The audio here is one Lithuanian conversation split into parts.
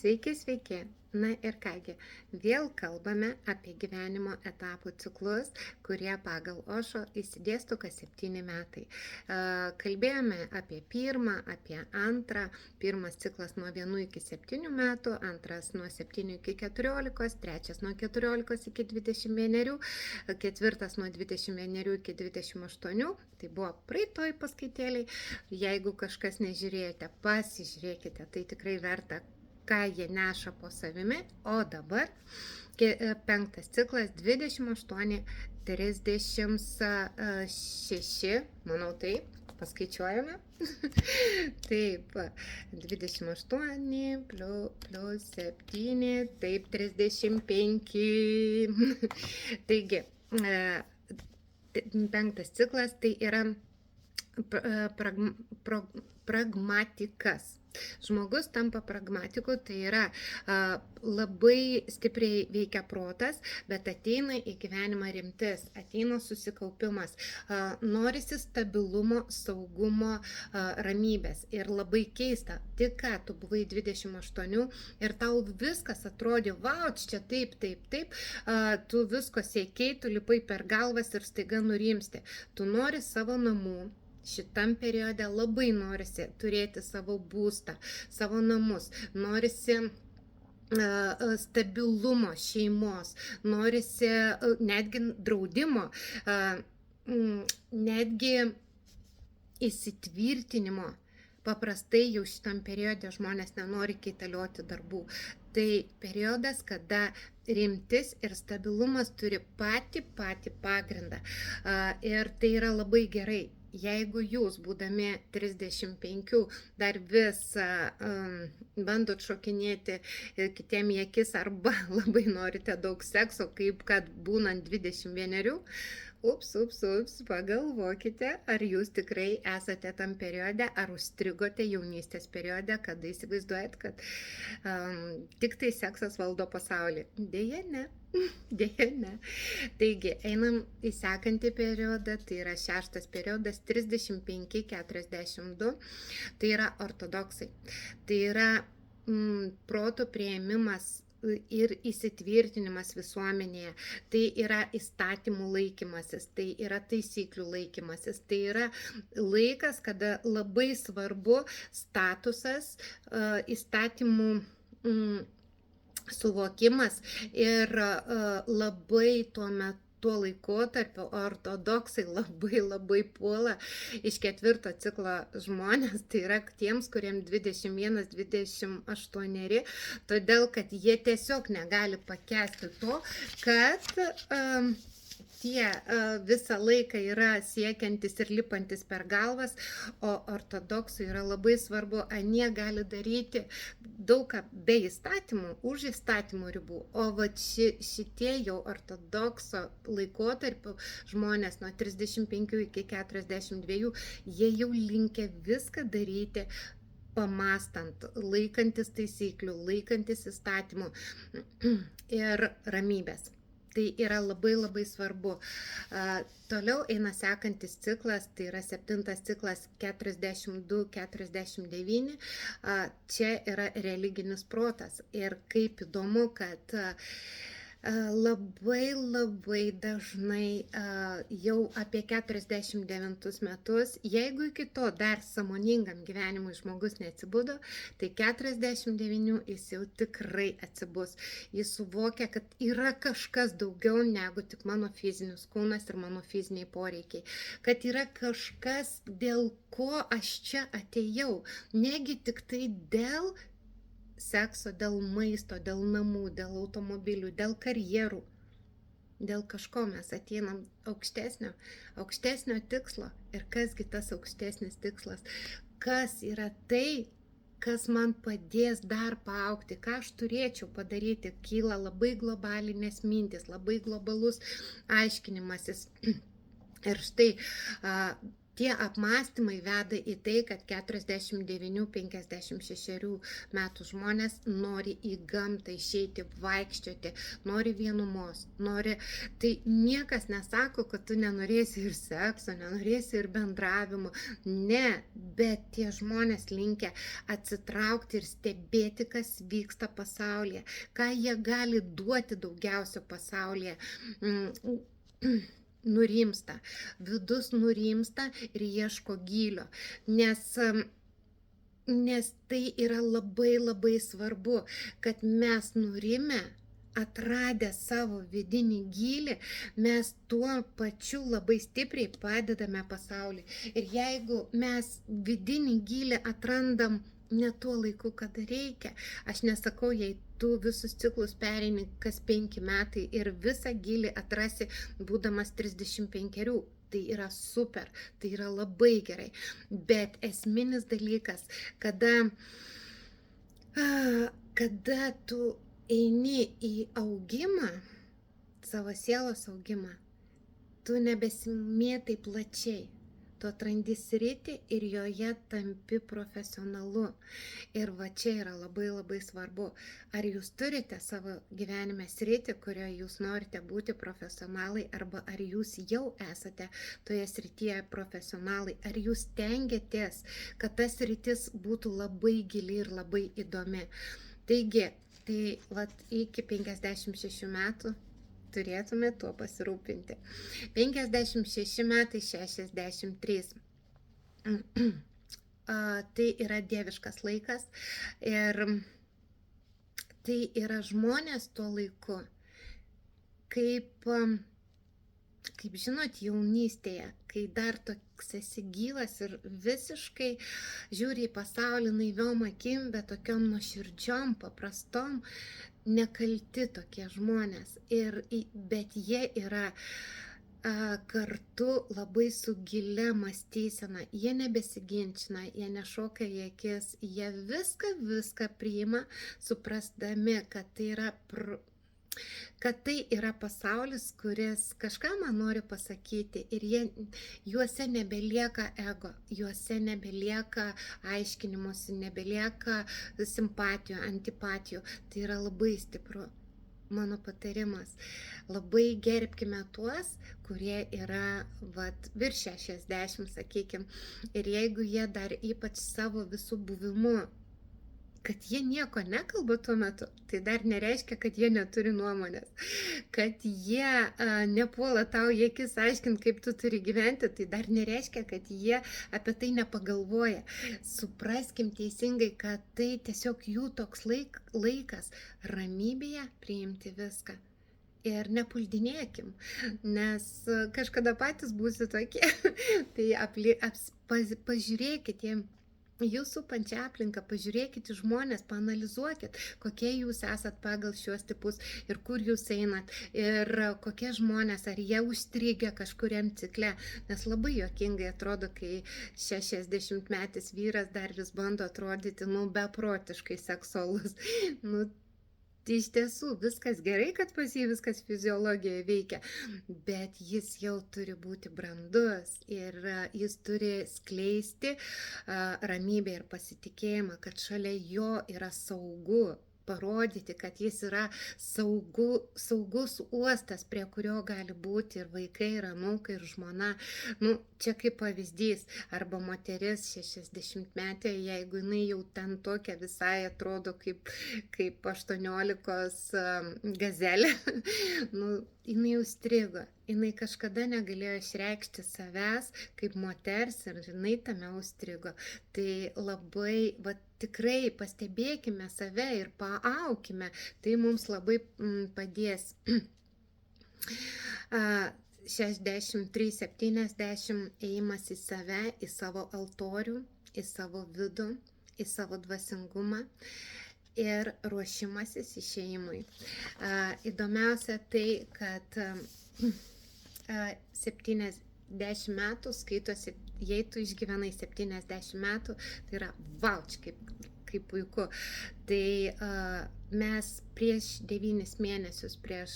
Sveiki, sveiki. Na ir kągi, vėl kalbame apie gyvenimo etapų ciklus, kurie pagal Ošo išsidėsto kas 7 metai. Kalbėjome apie pirmą, apie antrą. Pirmas ciklas nuo 1 iki 7 metų, antras nuo 7 iki 14, trečias nuo 14 iki 21, ketvirtas nuo 21 iki 28. Tai buvo praeitoj paskaitėliai. Jeigu kažkas nežiūrėjote, pasižiūrėkite, tai tikrai verta, ką jie neša po savimi. O dabar penktas ciklas 28, 36, manau taip, paskaičiuojame. Taip, 28 plus 7, taip, 35. Taigi, penktas ciklas tai yra pragmatikas. Žmogus tampa pragmatiku, tai yra labai stipriai veikia protas, bet ateina į gyvenimą rimtis, ateina susikaupimas, norisi stabilumo, saugumo, ramybės. Ir labai keista, tik ką tu buvai 28 ir tau viskas atrodė, vau, čia taip, tu visko siekiai, tu lipai per galvas ir staiga nurimsti. Tu nori savo namų. Šitam periode labai norisi turėti savo būstą, savo namus, norisi stabilumo šeimos, norisi netgi draudimo, netgi įsitvirtinimo. Paprastai jau šitam periode žmonės nenori kaitalioti darbų. Tai periodas, kada rimtis ir stabilumas turi patį pagrindą. Ir tai yra labai gerai. Jeigu jūs, būdami 35, dar vis bandot šokinėti kitiem į akis arba labai norite daug sekso, kaip kad būnant 21, pagalvokite, ar jūs tikrai esate tam periode, ar užstrigote jaunystės periode, kada įsivaizduojat, kad tik tai seksas valdo pasaulį. Deja, ne. Taigi, einam į sekantį periodą, tai yra 6 periodas, 35-42, tai yra ortodoksai. Tai yra proto priėmimas ir įsitvirtinimas visuomenėje, tai yra įstatymų laikymasis, tai yra taisyklių laikymasis, tai yra laikas, kada labai svarbu statusas, įstatymų suvokimas ir labai tuo laikotarpiu ortodoksai labai puola iš 4 ciklo žmonės, tai yra tiems, kuriems 21-28, todėl kad jie tiesiog negali pakęsti to, kad tie visą laiką yra siekiantis ir lipantis per galvas, o ortodoksų yra labai svarbu, anie gali daryti daug ką be įstatymų, už įstatymų ribų, o šitie jau ortodokso laikotarpiu žmonės nuo 35 iki 42, jie jau linkę viską daryti pamastant, laikantis taisyklių, laikantis įstatymų ir ramybės. Tai yra labai svarbu. Toliau eina sekantis ciklas, tai yra 7 ciklas 42-49. Čia yra religinis protas. Ir kaip įdomu, kad labai dažnai jau apie 49 metus, jeigu iki to dar sąmoningam gyvenimui žmogus neatsibudo, tai 49 jis jau tikrai atsibus. Jis suvokia, kad yra kažkas daugiau negu tik mano fizinis kūnas ir mano fiziniai poreikiai. Kad yra kažkas, dėl ko aš čia atėjau. Negi tik tai dėl sekso, dėl maisto, dėl namų, dėl automobilių, dėl karjerų, dėl kažko mes ateinam aukštesnio tikslo. Ir kasgi tas aukštesnis tikslas? Kas yra tai, kas man padės dar paaugti, ką aš turėčiau padaryti? Kyla labai globalinės mintys, labai globalus aiškinimasis. Ir štai tie apmąstymai veda į tai, kad 49-56 metų žmonės nori į gamtą išeiti, vaikščioti, nori vienumos, nori. Tai niekas nesako, kad tu nenorėsi ir sekso, nenorėsi ir bendravimo. Ne, bet tie žmonės linkę atsitraukti ir stebėti, kas vyksta pasaulyje, ką jie gali duoti daugiausia pasaulyje. Nurimsta, vidus nurimsta ir ieško gylio, nes tai yra labai labai svarbu, kad mes nurimę, atradę savo vidinį gylį, mes tuo pačiu labai stipriai padedame pasauliui. Ir jeigu mes vidinį gylį atrandam ne tuo laiku, kada reikia, aš nesakau, jei tu visus ciklus pereini kas 5 metai ir visą gylį atrasi būdamas 35, tai yra super, tai yra labai gerai. Bet esminis dalykas, kada tu eini į augimą, savo sielos augimą, tu nebesimėtai plačiai. Tu atrandi sritį ir joje tampi profesionalu. Ir va čia yra labai labai svarbu. Ar jūs turite savo gyvenime sritį, kurioje jūs norite būti profesionalai, arba ar jūs jau esate toje srityje profesionalai, ar jūs stengiatės, kad tas sritis būtų labai gili ir labai įdomi. Taigi, tai vat, iki 56 metų turėtume tuo pasirūpinti. 56 metai 63. Tai yra dieviškas laikas ir tai yra žmonės tuo laiku, kaip žinot, jaunystėje, kai dar toks esi gyvas ir visiškai žiūri į pasaulį naiviom akim, bet tokiom nuoširdžiom, paprastom, nekalti tokie žmonės, bet jie yra kartu labai su gilia mąstysena, jie nebesiginčina, jie nešoka į akis, jie viską priima, suprasdami, kad tai yra pasaulis, kuris kažką man nori pasakyti ir juose nebelieka ego, juose nebelieka aiškinimuose, nebelieka simpatijų, antipatijų. Tai yra labai stipru. Mano patarimas. Labai gerbkime tuos, kurie yra virš 60, sakykime. Ir jeigu jie dar ypač savo visų buvimu, kad jie nieko nekalba tuo metu, tai dar nereiškia, kad jie neturi nuomonės. Kad jie nepuola tau į akis aiškinti, kaip tu turi gyventi, tai dar nereiškia, kad jie apie tai nepagalvoja. Supraskim teisingai, kad tai tiesiog jų toks laikas ramybėje priimti viską. Ir nepuldinėkim, nes kažkada patys būsi tokie. Tai pažiūrėkite jūsų pančią aplinką, pažiūrėkite žmonės, paanalizuokit, kokie jūs esat pagal šiuos tipus ir kur jūs einat ir kokie žmonės, ar jie užstrigę kažkuriam cikle, nes labai juokingai atrodo, kai 60-metis vyras dar vis bando atrodyti, beprotiškai seksualus. Tai iš tiesų viskas gerai, kad pas jį viskas fiziologijoje veikia, bet jis jau turi būti brandus ir jis turi skleisti ramybę ir pasitikėjimą, kad šalia jo yra saugu, parodyti, kad jis yra saugus uostas, prie kurio gali būti ir vaikai, ir anūkai, ir žmona. Čia kaip pavyzdys, arba moteris 60-metė, jeigu jinai jau ten tokia visai atrodo kaip 18 gazelė, jinai jau strigo, jinai kažkada negalėjo išreikšti savęs kaip moters ir jinai tame užstrigo. Tai labai, tikrai pastebėkime save ir paaukime, tai mums labai padės. 63-70 ėjimas į save, į savo altorių, į savo vidų, į savo dvasingumą ir ruošimasis išėjimui. Įdomiausia tai, kad 70 metų skaitosi, jei tu išgyvenai 70 metų, tai yra vauč, kaip puiku. Tai mes prieš 9 mėnesius, prieš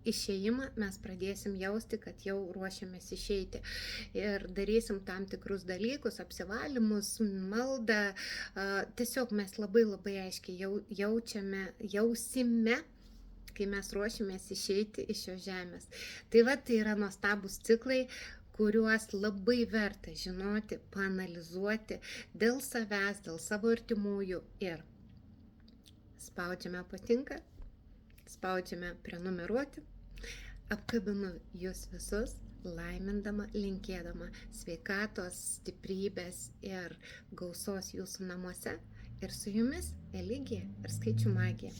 išėjimą mes pradėsim jausti, kad jau ruošiamės išeiti. Ir darysim tam tikrus dalykus, apsivalymus, maldą. Tiesiog mes labai labai aiškiai jausime, kai mes ruošimės išeiti iš šios žemės. Tai yra nuostabūs ciklai, kuriuos labai verta žinoti, paanalizuoti dėl savęs, dėl savo artimųjų ir spaudžiame patinka, spaudžiame prenumeruoti, apkabinu jūs visus, laimindama, linkėdama sveikatos, stiprybės ir gausos jūsų namuose ir su jumis Eligija ir skaičių magija.